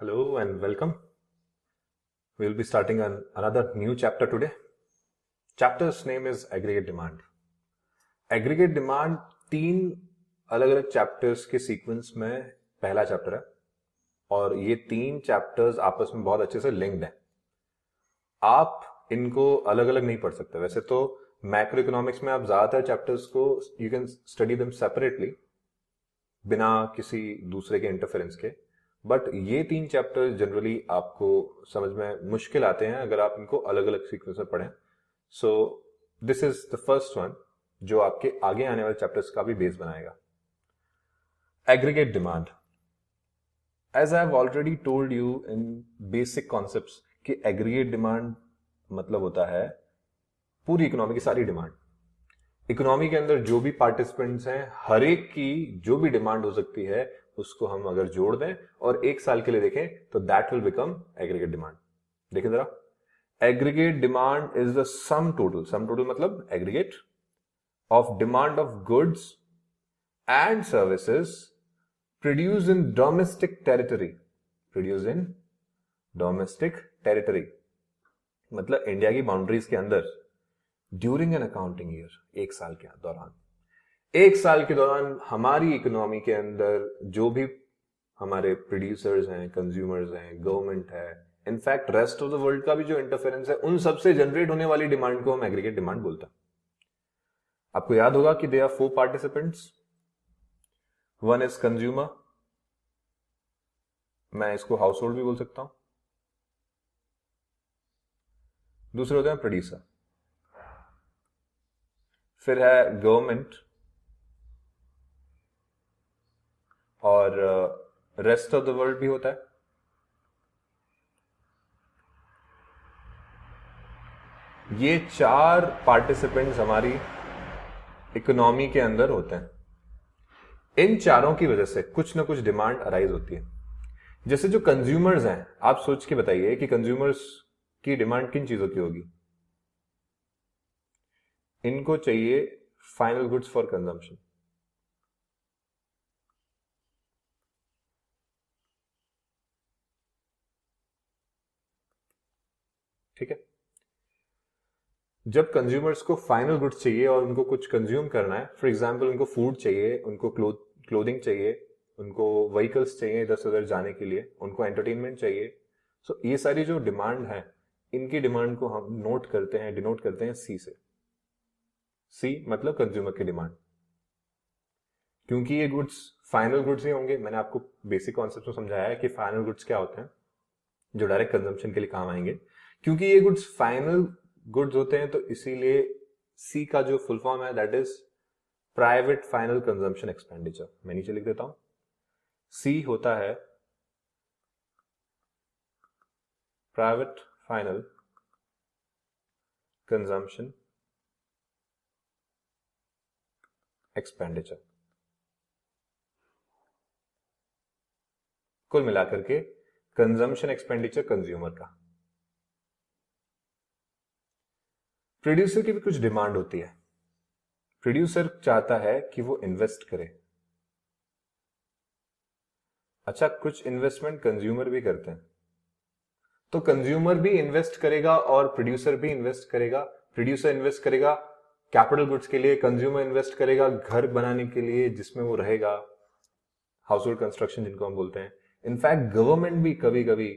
Hello and welcome. We will be starting another new chapter today. Chapter's name is Aggregate Demand. Aggregate Demand तीन अलग अलग chapters के sequence में पहला chapter है और ये तीन चैप्टर्स आपस में बहुत अच्छे से लिंक्ड हैं. आप इनको अलग अलग नहीं पढ़ सकते. वैसे तो मैक्रो इकोनॉमिक्स में आप ज्यादातर चैप्टर्स को you can study them separately बिना किसी दूसरे के इंटरफेरेंस के, बट ये तीन चैप्टर जनरली आपको समझ में मुश्किल आते हैं अगर आप इनको अलग अलग सीक्वेंस में पढ़ें. So this is the first one जो आपके आगे आने वाले चैप्टर्स का भी बेस बनाएगा. Aggregate demand. As I have already told you in basic concepts कि एग्रीगेट डिमांड मतलब होता है पूरी इकोनॉमी की सारी डिमांड. इकोनॉमी के अंदर जो भी पार्टिसिपेंट्स हैं हर एक की जो भी डिमांड हो सकती है उसको हम अगर जोड़ दें और एक साल के लिए देखें तो that will become aggregate demand. देखिए जरा, aggregate demand is the sum total मतलब aggregate of demand of goods and services produce in domestic territory मतलब इंडिया की बाउंड्रीज के अंदर ड्यूरिंग एन अकाउंटिंग ईयर, एक साल के दौरान हमारी इकोनॉमी के अंदर जो भी हमारे प्रोड्यूसर्स हैं, कंज्यूमर्स हैं, गवर्नमेंट है, in fact rest of the world का भी जो इंटरफेरेंस है, उन सबसे जनरेट होने वाली डिमांड को हम एग्रीगेट डिमांड बोलते हैं. आपको याद होगा कि they are 4 participants. One is consumer, मैं इसको हाउस होल्ड भी बोल सकता हूं. दूसरे होते हैं प्रोड्यूसर. फिर है गवर्नमेंट और रेस्ट ऑफ द वर्ल्ड भी होता है. ये 4 पार्टिसिपेंट्स हमारी इकोनॉमी के अंदर होते हैं. इन चारों की वजह से कुछ ना कुछ डिमांड अराइज होती है. जैसे जो कंज्यूमर्स हैं, आप सोच के बताइए कि कंज्यूमर्स की डिमांड किन चीजों की होगी. इनको चाहिए फाइनल गुड्स फॉर कंजम्पशन. ठीक है. जब कंज्यूमर्स को फाइनल गुड्स चाहिए और उनको कुछ कंज्यूम करना है, फॉर एग्जांपल उनको फूड चाहिए, उनको क्लोथिंग चाहिए, उनको व्हीकल्स चाहिए इधर से उधर जाने के लिए, उनको एंटरटेनमेंट चाहिए. सो ये सारी जो डिमांड है, इनकी डिमांड को हम डिनोट करते हैं सी से. सी मतलब कंज्यूमर की डिमांड. क्योंकि ये गुड्स फाइनल गुड्स ही होंगे. मैंने आपको बेसिक कॉन्सेप्ट में समझाया है कि फाइनल गुड्स क्या होते हैं जो डायरेक्ट कंजम्पशन के लिए काम आएंगे. क्योंकि ये गुड्स फाइनल गुड्स होते हैं तो इसीलिए सी का जो फुल फॉर्म है that is private final consumption expenditure. मैं नीचे लिख देता हूं. सी होता है प्राइवेट फाइनल कंजम्पशन एक्सपेंडिचर. कुल मिलाकर के कंजम्पशन एक्सपेंडिचर कंज्यूमर का. प्रोड्यूसर की भी कुछ डिमांड होती है. प्रोड्यूसर चाहता है कि वो इन्वेस्ट करे. अच्छा, कुछ इन्वेस्टमेंट कंज्यूमर भी करते हैं. तो कंज्यूमर भी इन्वेस्ट करेगा और प्रोड्यूसर भी इन्वेस्ट करेगा. प्रोड्यूसर इन्वेस्ट करेगा कैपिटल गुड्स के लिए, कंज्यूमर इन्वेस्ट करेगा घर बनाने के लिए जिसमें वो रहेगा, हाउस होल्ड कंस्ट्रक्शन जिनको हम बोलते हैं. इनफैक्ट गवर्नमेंट भी कभी कभी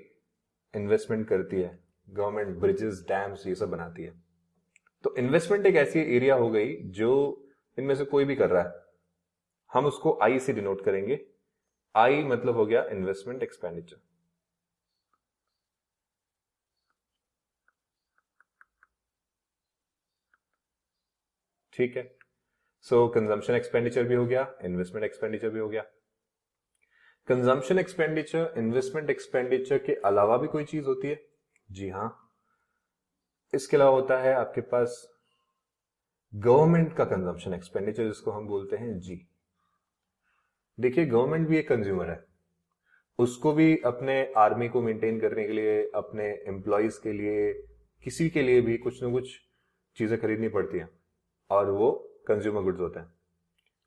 इन्वेस्टमेंट करती है. गवर्नमेंट ब्रिजेस, डैम्स ये सब बनाती है. तो इन्वेस्टमेंट एक ऐसी एरिया हो गई जो इनमें से कोई भी कर रहा है. हम उसको आई से डिनोट करेंगे. आई मतलब हो गया इन्वेस्टमेंट एक्सपेंडिचर. ठीक है. सो कंजम्पशन एक्सपेंडिचर भी हो गया, इन्वेस्टमेंट एक्सपेंडिचर भी हो गया. कंजम्पशन एक्सपेंडिचर, इन्वेस्टमेंट एक्सपेंडिचर के अलावा भी कोई चीज होती है? जी हां, इसके अलावा होता है आपके पास गवर्नमेंट का कंजम्पशन एक्सपेंडिचर जिसको हम बोलते हैं जी. देखिए, गवर्नमेंट भी एक कंज्यूमर है. उसको भी अपने आर्मी को मेंटेन करने के लिए, अपने एम्प्लॉयज के लिए, किसी के लिए भी कुछ ना कुछ चीजें खरीदनी पड़ती हैं और वो कंज्यूमर गुड्स होते हैं.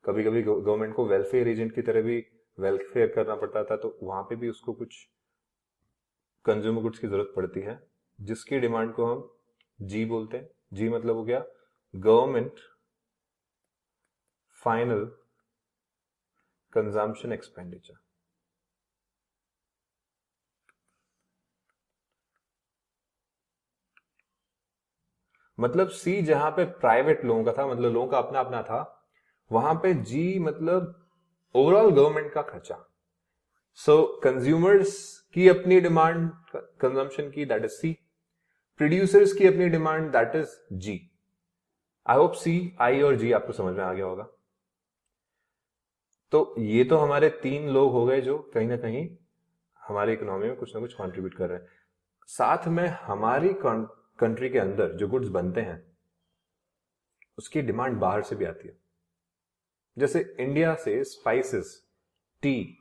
कभी कभी गवर्नमेंट को वेलफेयर एजेंट की तरह भी वेलफेयर करना पड़ता था, तो वहां पे भी उसको कुछ कंज्यूमर गुड्स की जरूरत पड़ती है, जिसकी डिमांड को हम जी बोलते हैं। जी मतलब हो गया गवर्नमेंट फाइनल कंजम्पशन एक्सपेंडिचर। मतलब सी जहां पे प्राइवेट लोगों का था, मतलब लोगों का अपना अपना था, वहां पे जी मतलब ओवरऑल गवर्नमेंट का खर्चा। सो कंज्यूमर्स की अपनी डिमांड कंजम्पशन की, दैट इज सी। प्रोड्यूसर्स की अपनी demand, that is G. I hope C, I और जी आपको समझ में आ गया होगा। तो ये तो हमारे तीन लोग हो गए जो कहीं ना कहीं हमारी इकोनॉमी में कुछ ना कुछ कंट्रीब्यूट कर रहे हैं। साथ में हमारी कंट्री के अंदर जो गुड्स बनते हैं उसकी डिमांड बाहर से भी आती है। जैसे इंडिया से स्पाइसेस, टी,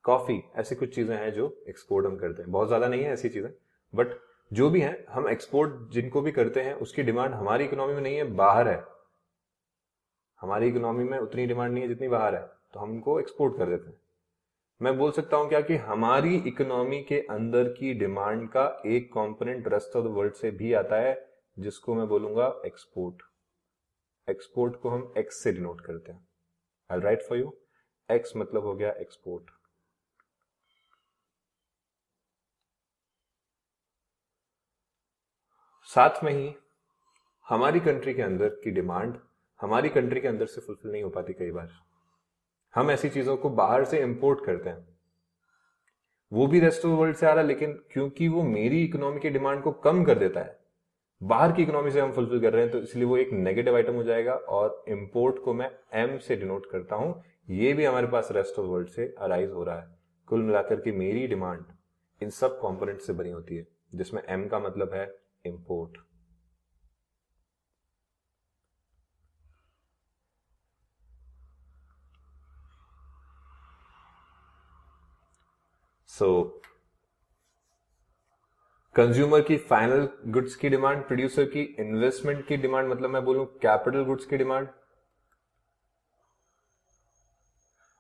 कॉफी, ऐसी कुछ चीजें हैं जो एक्सपोर्ट हम करते हैं। बहुत ज्यादा नहीं है ऐसी चीजें, बट जो भी हैं हम एक्सपोर्ट जिनको भी करते हैं उसकी डिमांड हमारी इकोनॉमी में नहीं है, बाहर है। हमारी इकोनॉमी में उतनी डिमांड नहीं है जितनी बाहर है, तो हम उनको एक्सपोर्ट कर देते हैं। मैं बोल सकता हूं क्या कि हमारी इकोनॉमी के अंदर की डिमांड का एक component rest of the world से भी आता है, जिसको मैं बोलूंगा एक्सपोर्ट। एक्सपोर्ट को हम एक्स से डिनोट करते हैं। आई राइट फॉर यू, एक्स मतलब हो गया एक्सपोर्ट। साथ में ही हमारी कंट्री के अंदर की डिमांड हमारी कंट्री के अंदर से फुलफिल नहीं हो पाती। कई बार हम ऐसी चीजों को बाहर से इंपोर्ट करते हैं, वो भी रेस्ट ऑफ वर्ल्ड से आ रहा है, लेकिन क्योंकि वो मेरी इकोनॉमी की डिमांड को कम कर देता है, बाहर की इकोनॉमी से हम फुलफिल कर रहे हैं, तो इसलिए वो एक नेगेटिव आइटम हो जाएगा। और इंपोर्ट को मैं एम से डिनोट करता हूं। ये भी हमारे पास रेस्ट ऑफ वर्ल्ड से अराइज हो रहा है। कुल मिलाकर के मेरी डिमांड इन सब कंपोनेंट से बनी होती है, जिसमें एम का मतलब है इंपोर्ट। सो कंज्यूमर की फाइनल गुड्स की डिमांड, प्रोड्यूसर की इन्वेस्टमेंट की डिमांड, मतलब मैं बोलूं कैपिटल गुड्स की डिमांड,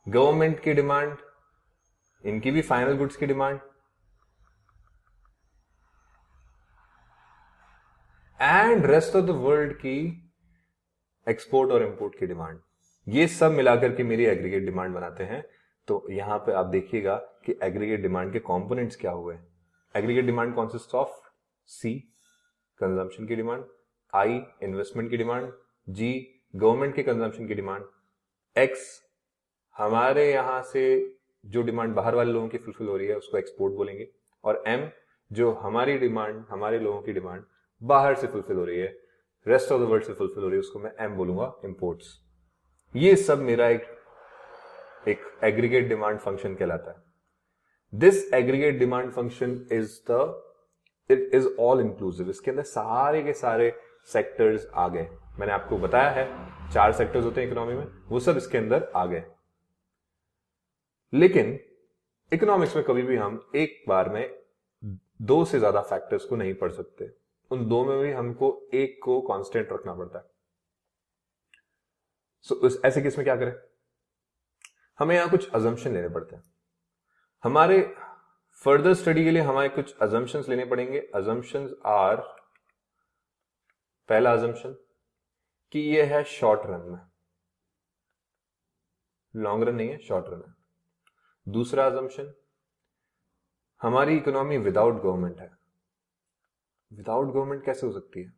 गवर्नमेंट की डिमांड, इनकी भी फाइनल गुड्स की demand, and rest of the world की एक्सपोर्ट और इंपोर्ट की डिमांड। ये सब मिलाकर के मेरी एग्रीगेट डिमांड बनाते हैं। तो यहां पे आप देखिएगा कि एग्रीगेट डिमांड के कंपोनेंट्स क्या हुए। Aggregate demand consist of C consumption की डिमांड, आई इन्वेस्टमेंट की डिमांड, जी गवर्नमेंट के कंजम्पशन की डिमांड, एक्स हमारे यहां से जो डिमांड बाहर वाले लोगों की फुलफिल हो रही है उसको एक्सपोर्ट बोलेंगे, और एम जो हमारी डिमांड हमारे लोगों की डिमांड बाहर से फुलफिल हो रही है, रेस्ट ऑफ द वर्ल्ड से फुलफिल हो रही है, उसको मैं एम बोलूंगा इंपोर्ट्स। ये सब मेरा एक एग्रीगेट डिमांड फंक्शन कहलाता है। This aggregate demand function it is all inclusive. इसके अंदर सारे के सारे सेक्टर्स आ गए। मैंने आपको बताया है 4 सेक्टर्स होते हैं इकोनॉमी में, वो सब इसके अंदर आ गए। लेकिन इकोनॉमिक्स में कभी भी हम एक बार में 2 से ज्यादा फैक्टर्स को नहीं पढ़ सकते। उन 2 में भी हमको एक को कांस्टेंट रखना पड़ता है। ऐसे केस में क्या करें, हमें यहां कुछ अजम्पशन लेने पड़ते हैं। हमारे फर्दर स्टडी के लिए हमारे कुछ अजम्पशंस लेने पड़ेंगे। अजम्पशंस आर, पहला अजम्पशन कि ये है शॉर्ट रन में, लॉन्ग रन नहीं है, शॉर्ट रन है। दूसरा अजम्पशन, हमारी इकोनॉमी विदाउट गवर्नमेंट है। विदाउट गवर्नमेंट कैसे हो सकती है?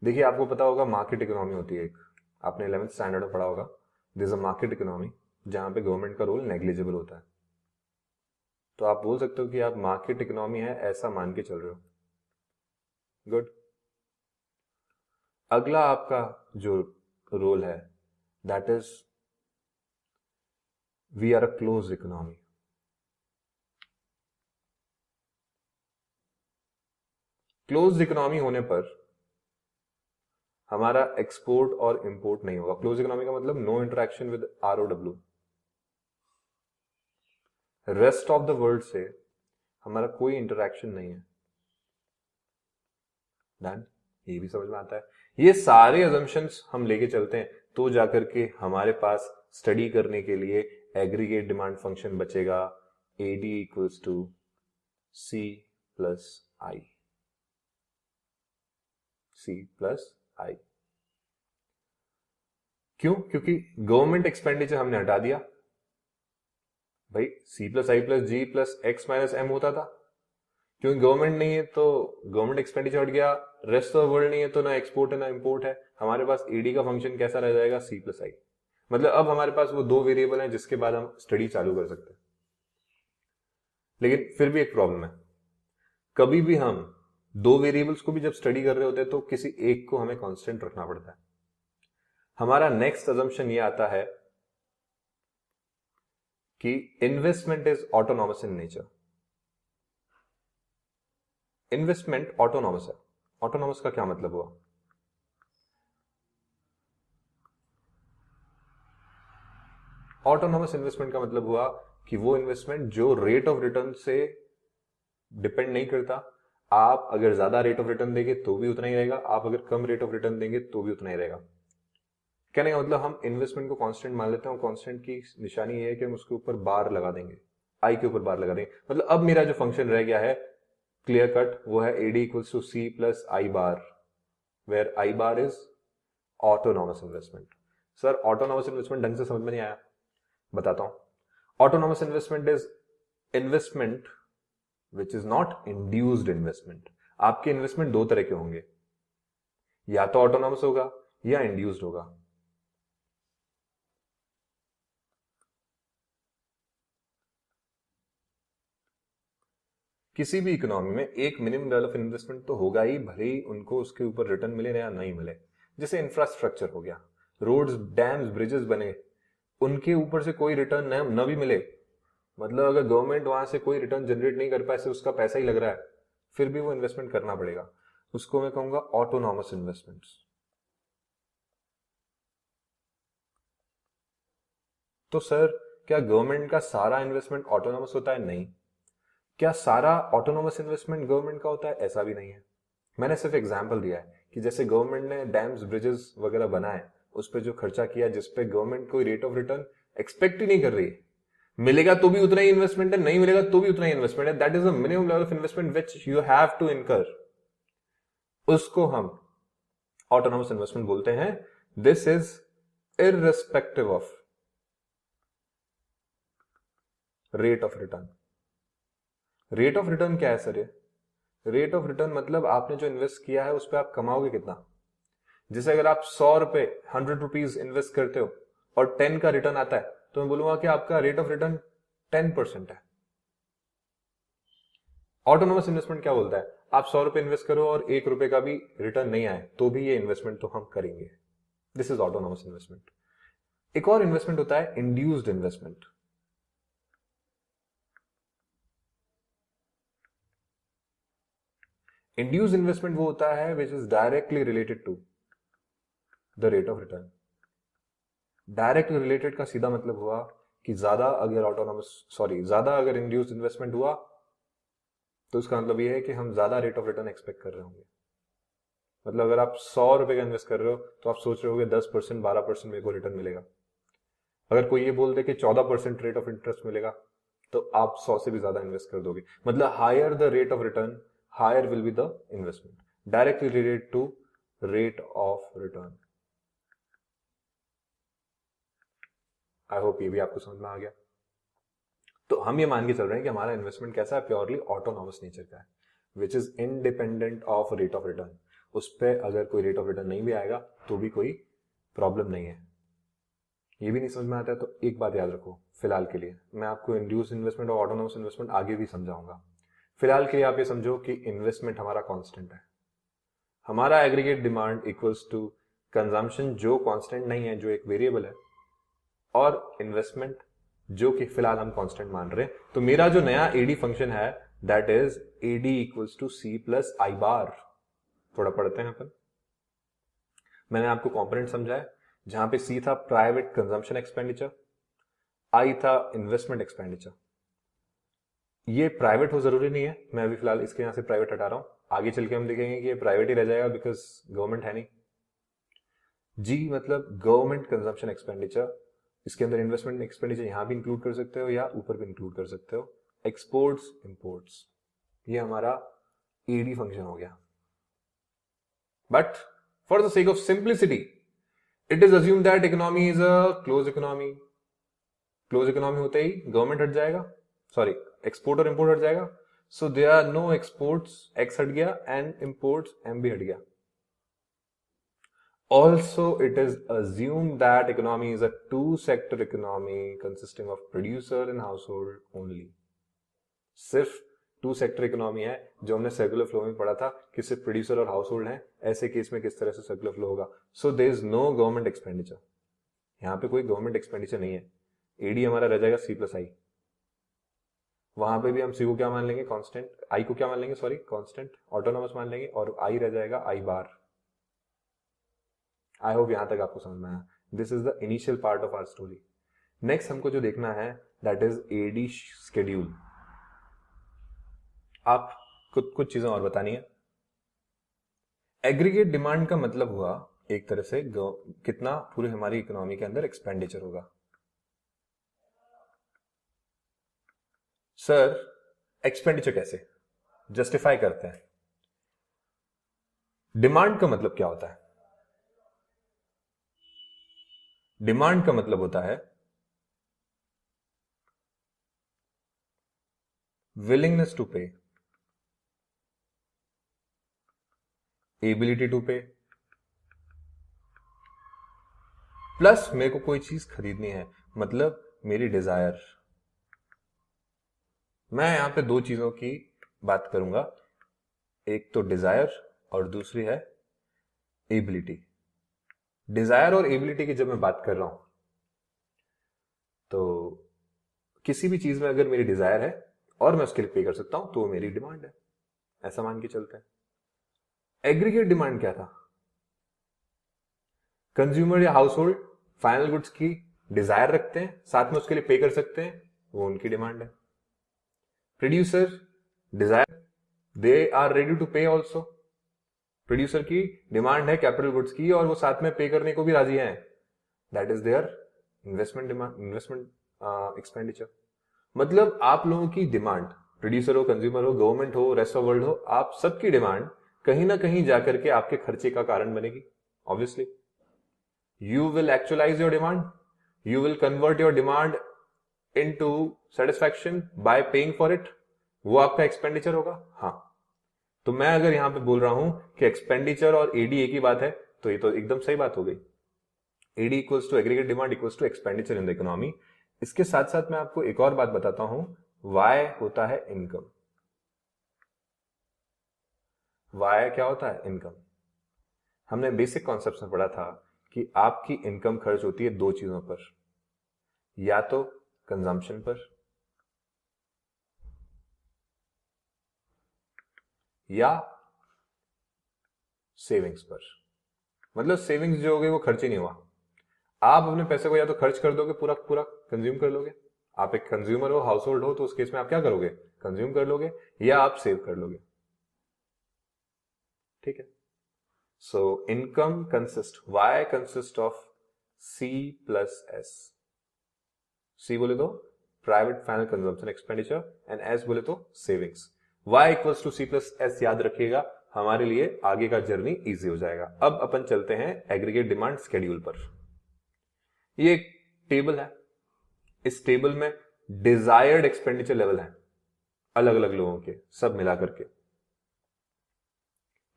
देखिए आपको पता होगा मार्केट इकोनॉमी होती है एक, आपने 11th स्टैंडर्ड में पढ़ा होगा। This is a market economy जहां पे गवर्नमेंट का रोल नेग्लिजिबल होता है। तो आप बोल सकते हो कि आप मार्केट इकोनॉमी है ऐसा मान के चल रहे हो। गुड। अगला आपका जो रोल है that is we are a close economy. Close economy होने पर हमारा एक्सपोर्ट और इंपोर्ट नहीं होगा। क्लोज इकोनॉमी का मतलब no interaction with ROW, rest of the world से हमारा कोई इंटरेक्शन नहीं है। डन, ये भी समझ में आता है। ये सारे अजम्पशंस हम लेके चलते हैं तो जाकर के हमारे पास स्टडी करने के लिए एग्रीगेट डिमांड फंक्शन बचेगा, AD equals to C plus I, C plus I. क्यों? क्योंकि गवर्नमेंट एक्सपेंडिचर हमने हटा दिया भाई, C plus I plus G plus X minus M होता था। क्योंकि गवर्नमेंट नहीं है तो गवर्नमेंट एक्सपेंडिचर हट गया, रेस्ट ऑफ वर्ल्ड नहीं है तो ना एक्सपोर्ट है ना इंपोर्ट है, हमारे पास एडी का फंक्शन कैसा रह जाएगा, सी प्लस आई। मतलब अब हमारे पास वो दो वेरिएबल हैं जिसके बाद हम स्टडी चालू कर सकते हैं। लेकिन फिर भी एक प्रॉब्लम है, कभी भी हम दो वेरिएबल्स को भी जब स्टडी कर रहे होते हैं तो किसी एक को हमें कांस्टेंट रखना पड़ता है। हमारा नेक्स्ट अजम्पशन ये आता है कि investment is autonomous in nature. Investment autonomous है। ऑटोनॉमस का क्या मतलब हुआ? ऑटोनॉमस इन्वेस्टमेंट का मतलब हुआ कि वो इन्वेस्टमेंट जो रेट ऑफ रिटर्न से डिपेंड नहीं करता। आप अगर ज्यादा रेट ऑफ रिटर्न देंगे तो भी उतना ही रहेगा, आप अगर कम रेट ऑफ रिटर्न देंगे तो भी उतना ही रहेगा। कहने का मतलब हम इन्वेस्टमेंट को कांस्टेंट मान लेते हैं और कांस्टेंट की निशानी ये है कि हम उसके ऊपर बार लगा देंगे, आई के ऊपर बार लगा देंगे। मतलब अब मेरा जो फंक्शन रह गया है क्लियर कट, वो है AD equals to C plus I bar, where I bar is autonomous investment. Sir autonomous investment ढंग से समझ में नहीं आया, बताता हूं। Autonomous investment is investment which is not induced investment. आपके इन्वेस्टमेंट दो तरह के होंगे, या तो ऑटोनॉमस होगा या इंड्यूस्ड होगा। किसी भी इकोनॉमी में एक मिनिमम लेवल ऑफ इन्वेस्टमेंट तो होगा ही, भले ही उनको उसके ऊपर रिटर्न मिले या नहीं मिले। जैसे इंफ्रास्ट्रक्चर हो गया, रोड्स डैम्स ब्रिजेस बने, उनके ऊपर से कोई रिटर्न न भी मिले, मतलब अगर गवर्नमेंट वहां से कोई रिटर्न जनरेट नहीं कर पाए, सिर्फ उसका पैसा ही लग रहा है, फिर भी वो इन्वेस्टमेंट करना पड़ेगा। उसको मैं कहूंगा ऑटोनॉमस इन्वेस्टमेंट्स। तो सर क्या गवर्नमेंट का सारा इन्वेस्टमेंट ऑटोनॉमस होता है? नहीं। क्या सारा ऑटोनॉमस इन्वेस्टमेंट गवर्नमेंट का होता है? ऐसा भी नहीं है। मैंने सिर्फ एग्जांपल दिया है कि जैसे गवर्नमेंट ने डैम्स ब्रिजेस वगैरह बनाए, उस पर जो खर्चा किया, जिसपे गवर्नमेंट कोई रेट ऑफ रिटर्न एक्सपेक्ट ही नहीं कर रही है, मिलेगा तो भी उतना ही इन्वेस्टमेंट है, नहीं मिलेगा तो भी उतना ही इन्वेस्टमेंट है, that is a minimum level of investment which you have to incur, उसको हम ऑटोनॉमस इन्वेस्टमेंट बोलते हैं। This is irrespective of rate of return. Rate of return क्या है सर? ये रेट ऑफ रिटर्न मतलब आपने जो इन्वेस्ट किया है उस पर आप कमाओगे कितना। जैसे अगर आप 100 रुपए 100 रुपीज इन्वेस्ट करते हो और 10 का रिटर्न आता है, तो मैं बोलूंगा कि आपका रेट ऑफ रिटर्न 10% है। ऑटोनोमस इन्वेस्टमेंट क्या बोलता है, आप 100 रुपए इन्वेस्ट करो और 1 रुपए का भी रिटर्न नहीं आए तो भी ये इन्वेस्टमेंट तो हम करेंगे। This is autonomous investment. एक और इन्वेस्टमेंट होता है इंड्यूस्ड इन्वेस्टमेंट। इंड्यूस्ड इन्वेस्टमेंट वो होता है which is directly related to the rate of return. Directly related का सीधा मतलब हुआ कि ज्यादा अगर इंड्यूस्ड इन्वेस्टमेंट हुआ तो उसका मतलब ये है कि हम ज्यादा रेट ऑफ रिटर्न एक्सपेक्ट कर रहे होंगे। मतलब अगर आप 100 रुपए का इन्वेस्ट कर रहे हो तो आप सोच रहे होगे 10% 12% मेरे को रिटर्न मिलेगा। अगर कोई ये बोल दे कि 14% रेट ऑफ इंटरेस्ट मिलेगा तो आप 100 से भी ज्यादा इन्वेस्ट कर दोगे। मतलब higher the rate of return, higher will be the investment, directly related to rate of return. I hope ये भी आपको समझ में आ गया। तो हम ये मान के चल रहे हैं कि हमारा इन्वेस्टमेंट कैसा है, प्योरली ऑटोनॉमस नेचर का है, which is independent of rate of return. उस पर अगर कोई रेट ऑफ रिटर्न नहीं भी आएगा तो भी कोई प्रॉब्लम नहीं है। ये भी नहीं समझ में आता है तो एक बात याद रखो, फिलहाल के लिए मैं आपको इंड्यूस इन्वेस्टमेंट और ऑटोनॉमस इन्वेस्टमेंट आगे भी समझाऊंगा। फिलहाल के लिए आप ये समझो कि इन्वेस्टमेंट हमारा कांस्टेंट है, हमारा aggregate demand equals to consumption जो कांस्टेंट नहीं है, जो एक वेरिएबल है, और इन्वेस्टमेंट जो कि फिलहाल हम कांस्टेंट मान रहे हैं। तो मेरा जो नया एडी फंक्शन है that is AD equals to C plus I bar. थोड़ा पढ़ते हैं अपन। मैंने आपको कंपोनेंट समझाया, जहां पे सी था प्राइवेट कंजम्पशन एक्सपेंडिचर, आई था इन्वेस्टमेंट एक्सपेंडिचर। ये प्राइवेट हो जरूरी नहीं है, मैं अभी फिलहाल इसके यहां से प्राइवेट हटा रहा हूं, आगे चल के हम देखेंगे कि ये प्राइवेट ही रह जाएगा बिकॉज गवर्नमेंट है नहीं। जी मतलब गवर्नमेंट कंजम्पशन एक्सपेंडिचर, इसके अंदर इन्वेस्टमेंट एक्सपेंडिचर यहां भी इंक्लूड कर सकते हो या ऊपर भी इंक्लूड कर सकते हो। एक्सपोर्ट्स इंपोर्ट्स, ये हमारा एडी फंक्शन हो गया. But for the sake of simplicity it is assume that economy is a close economy. Close economy होते ही गवर्नमेंट हट जाएगा, सॉरी एक्सपोर्ट और इंपोर्ट हट जाएगा. So there are no exports, X हट गया, एंड इंपोर्ट्स एम भी हट गया. Also, it is assumed that economy is a two-sector economy consisting of producer and household only. सिर्फ टू सेक्टर इकोनॉमी है, जो हमने सर्कुलर फ्लो में पढ़ा था कि सिर्फ प्रोड्यूसर और हाउस होल्ड है. ऐसे केस में किस तरह से सर्कुलर फ्लो होगा. So there is no government expenditure. यहां पे कोई गवर्नमेंट एक्सपेंडिचर नहीं है. एडी हमारा रह जाएगा सी प्लस आई. वहां पे भी हम सी को क्या मान लेंगे, कांस्टेंट. आई को क्या मान लेंगे, सॉरी कांस्टेंट ऑटोनोमस मान लेंगे, और आई रह जाएगा आई बार. आई होप यहां तक आपको समझ में आया. This is the initial part of our story. Next हमको जो देखना है दैट इज एडी शेड्यूल. आप कुछ चीजें और बतानी है. एग्रीगेट डिमांड का मतलब हुआ एक तरह से कितना पूरे हमारी इकोनॉमी के अंदर एक्सपेंडिचर होगा. सर एक्सपेंडिचर कैसे जस्टिफाई करते हैं. डिमांड का मतलब क्या होता है. डिमांड का मतलब होता है विलिंगनेस टू पे, एबिलिटी टू पे, प्लस मेरे को कोई चीज खरीदनी है, मतलब मेरी डिजायर. मैं यहां पे दो चीजों की बात करूंगा, एक तो डिजायर और दूसरी है एबिलिटी. डिजायर और एबिलिटी की जब मैं बात कर रहा हूं तो किसी भी चीज में अगर मेरी डिजायर है और मैं उसके लिए पे कर सकता हूं तो वो मेरी डिमांड है, ऐसा मान के चलते हैं. एग्रीगेट डिमांड क्या था. कंज्यूमर या हाउस होल्ड फाइनल गुड्स की डिजायर रखते हैं, साथ में उसके लिए पे कर सकते हैं, वो उनकी डिमांड है. Producer desire, they are ready to pay also. Producer की डिमांड है कैपिटल गुड्स की और वो साथ में पे करने को भी राजी हैं. That is their investment demand, investment expenditure. मतलब आप लोगों की डिमांड, प्रोड्यूसर हो, कंज्यूमर हो, गवर्नमेंट हो, रेस्ट ऑफ वर्ल्ड हो, आप सबकी डिमांड कहीं ना कहीं जाकर के आपके खर्चे का कारण बनेगी. Obviously you will actualise your demand, you will convert your demand into satisfaction bye paying for it. वो आपका एक्सपेंडिचर होगा. हाँ, तो मैं अगर यहां पे बोल रहा हूं कि एक्सपेंडिचर और एडी एक ही बात है तो ये तो एकदम सही बात हो गई. AD equals to aggregate demand equals to expenditure in the economy. इसके साथ साथ मैं आपको एक और बात बताता हूं, वाई होता है इनकम. वाई क्या होता है, इनकम. हमने बेसिक कॉन्सेप्ट में पढ़ा था कि आपकी इनकम खर्च होती है दो चीजों पर, या तो कंजम्पशन पर या सेविंग्स पर. मतलब सेविंग्स जो हो गई वो खर्च ही नहीं हुआ. आप अपने पैसे को या तो खर्च कर दोगे, पूरा पूरा कंज्यूम कर लोगे. आप एक कंज्यूमर हो, हाउस होल्ड हो, तो उस केस में आप क्या करोगे, कंज्यूम कर लोगे, या आप सेव कर लोगे. ठीक है. So income consist, Y consist of C plus S. C बोले तो private final consumption expenditure and S बोले तो savings. y equals to C plus S याद रखिएगा, हमारे लिए आगे का जर्नी इजी हो जाएगा. अब अपन चलते हैं एग्रीगेट डिमांड शेड्यूल पर. ये एक टेबल है, इस टेबल में डिजायर्ड एक्सपेंडिचर लेवल है अलग अलग लोगों के, सब मिलाकर के.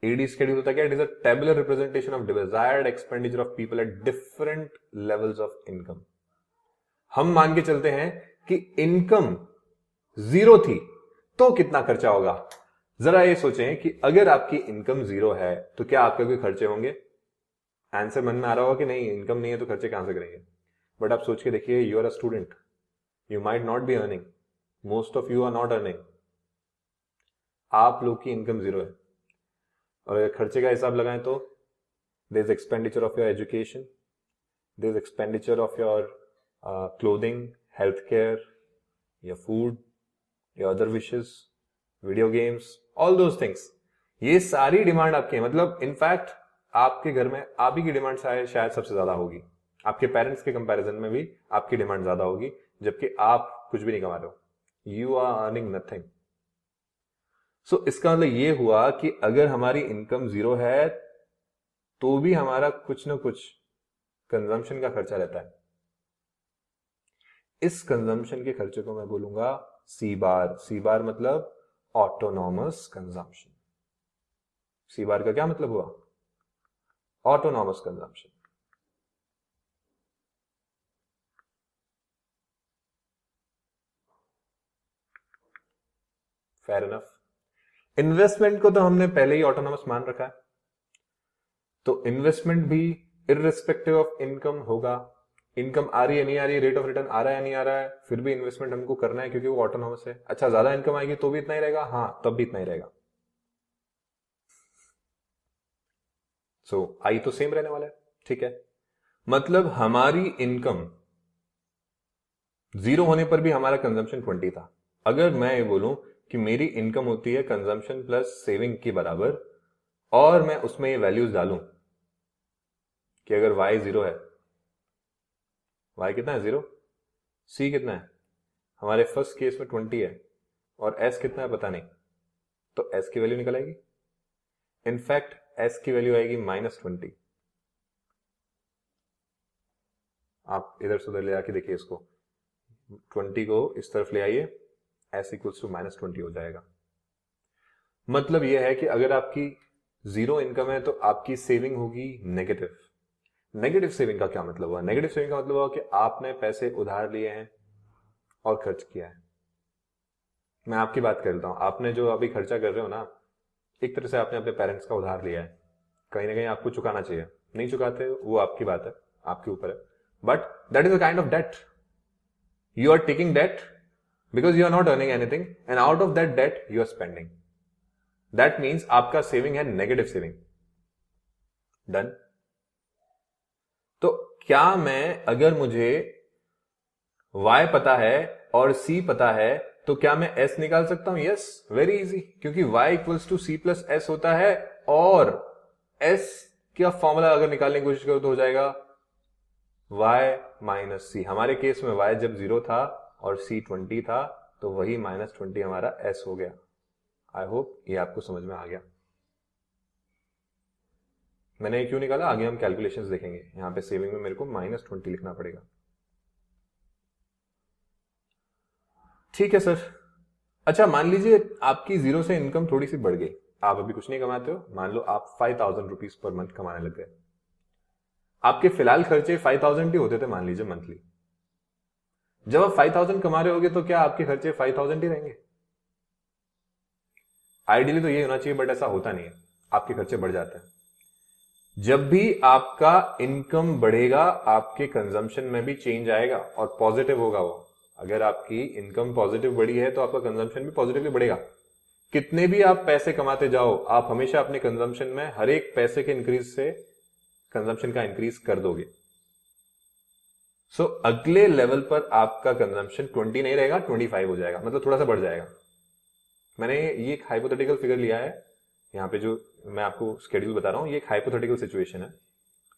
एडी शेड्यूल होता क्या, it is a tabular representation of desired expenditure of people at different levels of income. हम मान के चलते हैं कि इनकम जीरो थी तो कितना खर्चा होगा. जरा ये सोचें कि अगर आपकी इनकम जीरो है तो क्या आपके कोई खर्चे होंगे. आंसर मन में आ रहा होगा कि नहीं, इनकम नहीं है तो खर्चे कहां से करेंगे. बट आप सोच के देखिए, you are a student, you might not be earning, most of you are not earning. आप लोग की इनकम जीरो है और अगर खर्चे का हिसाब लगाएं तो there is expenditure of your education, there is expenditure of your clothing, health care, या फूड, या other wishes, video games, all those things. ये सारी डिमांड आपकी है. मतलब इनफैक्ट आपके घर में आप ही की डिमांड शायद सबसे ज्यादा होगी. आपके पेरेंट्स के कंपैरिजन में भी आपकी डिमांड ज्यादा होगी, जबकि आप कुछ भी नहीं कमा रहे हो. You are earning nothing. So इसका मतलब ये हुआ कि अगर हमारी इनकम 0 है तो भी हमारा कुछ ना कुछ कंजम्पशन का खर्चा रहता है। इस कंजम्पशन के खर्चे को मैं बोलूंगा सी बार। सी बार मतलब ऑटोनॉमस कंजम्पशन। सी बार का क्या मतलब हुआ? Autonomous consumption. Fair enough. Investment को तो हमने पहले ही ऑटोनॉमस मान रखा है, तो इन्वेस्टमेंट भी इररिस्पेक्टिव ऑफ इनकम होगा। इनकम आ रही है नहीं आ रही है, रेट ऑफ रिटर्न आ रहा है नहीं आ रहा है, फिर भी इन्वेस्टमेंट हमको करना है क्योंकि वो ऑटोनॉमस है। अच्छा, ज्यादा इनकम आएगी तो भी इतना ही रहेगा? हाँ, तब भी इतना ही रहेगा। सो आई तो सेम रहने वाला है, ठीक है। मतलब हमारी इनकम 0 होने पर भी हमारा कंजम्पशन 20 था। अगर मैं ये बोलूं कि मेरी इनकम होती है कंजम्पशन प्लस सेविंग के बराबर, और मैं उसमें ये वैल्यूज डालूं कि अगर y 0 है, y कितना है? 0। c कितना है? हमारे फर्स्ट केस में 20 है, और s कितना है पता नहीं, तो s की वैल्यू निकल आएगी। इनफैक्ट s की वैल्यू आएगी -20। आप इधर से उधर ले आके देखिए इसको, 20 को इस तरफ ले आइए, s इक्वल्स टू -20 हो जाएगा। मतलब यह है कि अगर आपकी 0 इनकम है तो आपकी सेविंग होगी नेगेटिव। नेगेटिव सेविंग का क्या मतलब हुआ? नेगेटिव सेविंग का मतलब हुआ कि आपने पैसे उधार लिए हैं और खर्च किया है। मैं आपकी बात कर लेता हूं, आपने जो अभी खर्चा कर रहे हो ना, एक तरह से आपने अपने पेरेंट्स का उधार लिया है, कहीं ना कहीं आपको चुकाना चाहिए। नहीं चुकाते वो आपकी बात है, आपके ऊपर है, but that is a kind of debt. You are taking debt because you are not earning anything, and out of that debt you are spending. That means आपका सेविंग है नेगेटिव सेविंग। डन। तो क्या मैं, अगर मुझे y पता है और c पता है, तो क्या मैं s निकाल सकता हूं? यस, वेरी इजी, क्योंकि y equals to c plus S होता है, और s का फॉर्मूला अगर निकालने की कोशिश करो तो हो जाएगा y माइनस सी। हमारे केस में y जब 0 था और c 20 था, तो वही -20 हमारा s हो गया। आई होप ये आपको समझ में आ गया। मैंने ये क्यों निकाला, आगे हम कैलकुलेशंस देखेंगे। यहां पे सेविंग में मेरे को -20 लिखना पड़ेगा। ठीक है सर। अच्छा, मान लीजिए आपकी 0 से इनकम थोड़ी सी बढ़ गई, आप अभी कुछ नहीं कमाते हो, मान लो आप 5000 रुपीज पर मंथ कमाने लग गए। आपके फिलहाल खर्चे 5000 ही होते थे मान लीजिए मंथली। जब आप 5000 कमा रहे होगे तो क्या आपके खर्चे 5000 ही रहेंगे? आइडियली तो ये होना चाहिए, बट ऐसा होता नहीं है, आपके खर्चे बढ़ जाते हैं। जब भी आपका इनकम बढ़ेगा, आपके कंजम्पशन में भी चेंज आएगा और पॉजिटिव होगा वो। अगर आपकी इनकम पॉजिटिव बढ़ी है तो आपका कंजम्पशन भी पॉजिटिवली बढ़ेगा। कितने भी आप पैसे कमाते जाओ, आप हमेशा अपने कंजम्पशन में हर एक पैसे के इंक्रीज से कंजम्पशन का इंक्रीज कर दोगे। सो अगले लेवल पर आपका कंजम्पशन 20 नहीं रहेगा, 25 हो जाएगा, मतलब थोड़ा सा बढ़ जाएगा। मैंने ये एक हाइपोथेटिकल फिगर लिया है, यहां पे जो मैं आपको स्केड्यूल बता रहा हूं, ये एक हाइपोथेटिकल सिचुएशन है।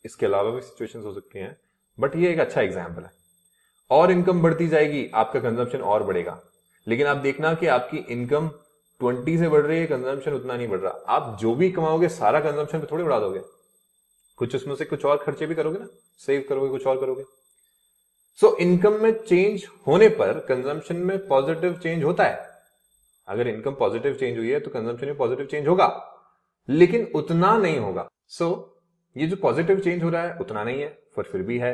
इसके अलावा भी सिचुएशंस हो सकती हैं, बट ये एक अच्छा एग्जाम्पल है। और इनकम बढ़ती जाएगी, आपका कंजम्पशन और बढ़ेगा। लेकिन आप देखना कि आपकी इनकम 20 से बढ़ रही है, कंजम्पशन उतना नहीं बढ़ रहा। आप जो भी कमाओगे सारा कंजम्पशन पे थोड़ी उड़ा दोगे, कुछ उसमें से कुछ और खर्चे भी करोगे ना, सेव करोगे, कुछ और करोगे। सो इनकम में चेंज होने पर कंजम्पशन में पॉजिटिव चेंज होता है। अगर इनकम पॉजिटिव चेंज हुई है तो कंजम्पशन में पॉजिटिव चेंज होगा, लेकिन उतना नहीं होगा। सो ये जो पॉजिटिव चेंज हो रहा है उतना नहीं है, पर फिर भी है।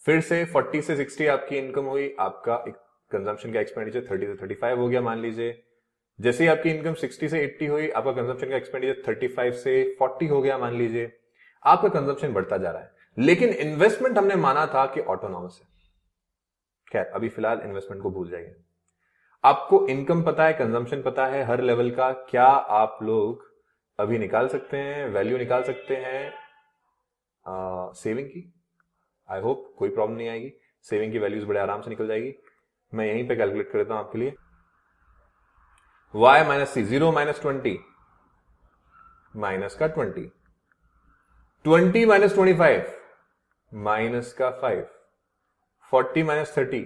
फिर से 40 से 60 आपकी इनकम हुई, आपका कंजम्पशन का एक्सपेंडिचर 30 से 35 हो गया मान लीजिए। जैसे ही आपकी इनकम 60 से 80 हुई, आपका कंजम्पशन का एक्सपेंडिचर 35 से 40 हो गया मान लीजिए। आपका कंजम्पशन बढ़ता जा रहा है, लेकिन इन्वेस्टमेंट हमने माना था कि ऑटोनॉमस है। खैर, अभी फिलहाल इन्वेस्टमेंट को भूल जाइए। आपको इनकम पता है, कंजम्पशन पता है हर लेवल का। क्या आप लोग अभी निकाल सकते हैं, वैल्यू निकाल सकते हैं सेविंग की? आई होप कोई प्रॉब्लम नहीं आएगी, सेविंग की वैल्यूज बड़े आराम से निकल जाएगी। मैं यहीं पे कैलकुलेट कर देता हूं आपके लिए। y माइनस सी, 0 माइनस 20, माइनस का 20, 20 माइनस 25, माइनस का 5, 40 माइनस 30,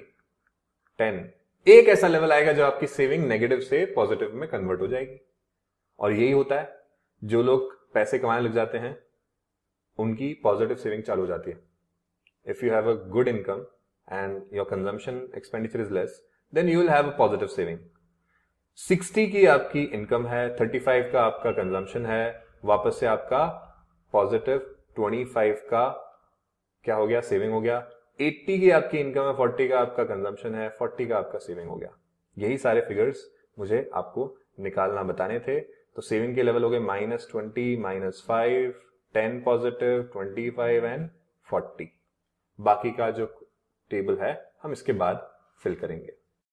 10। एक ऐसा लेवल आएगा जब आपकी सेविंग नेगेटिव से पॉजिटिव में कन्वर्ट हो जाएगी। और यही होता है, जो लोग पैसे कमाने लग जाते हैं उनकी पॉजिटिव सेविंग चालू हो जाती है. If you have a good income and your consumption expenditure is less, then you will have a positive saving. 60 की आपकी इनकम है, 35 का आपका कंजम्पशन है, वापस से आपका पॉजिटिव 25 का क्या हो गया, सेविंग हो गया. 80 की आपकी इनकम है, 40 का आपका कंजम्पशन है, 40 का आपका सेविंग हो गया. यही सारे फिगर्स मुझे आपको निकालना बताने थे. तो सेविंग के लेवल हो गए -20, -5, 10 पॉजिटिव, 25 एंड 40. बाकी का जो टेबल है हम इसके बाद फिल करेंगे.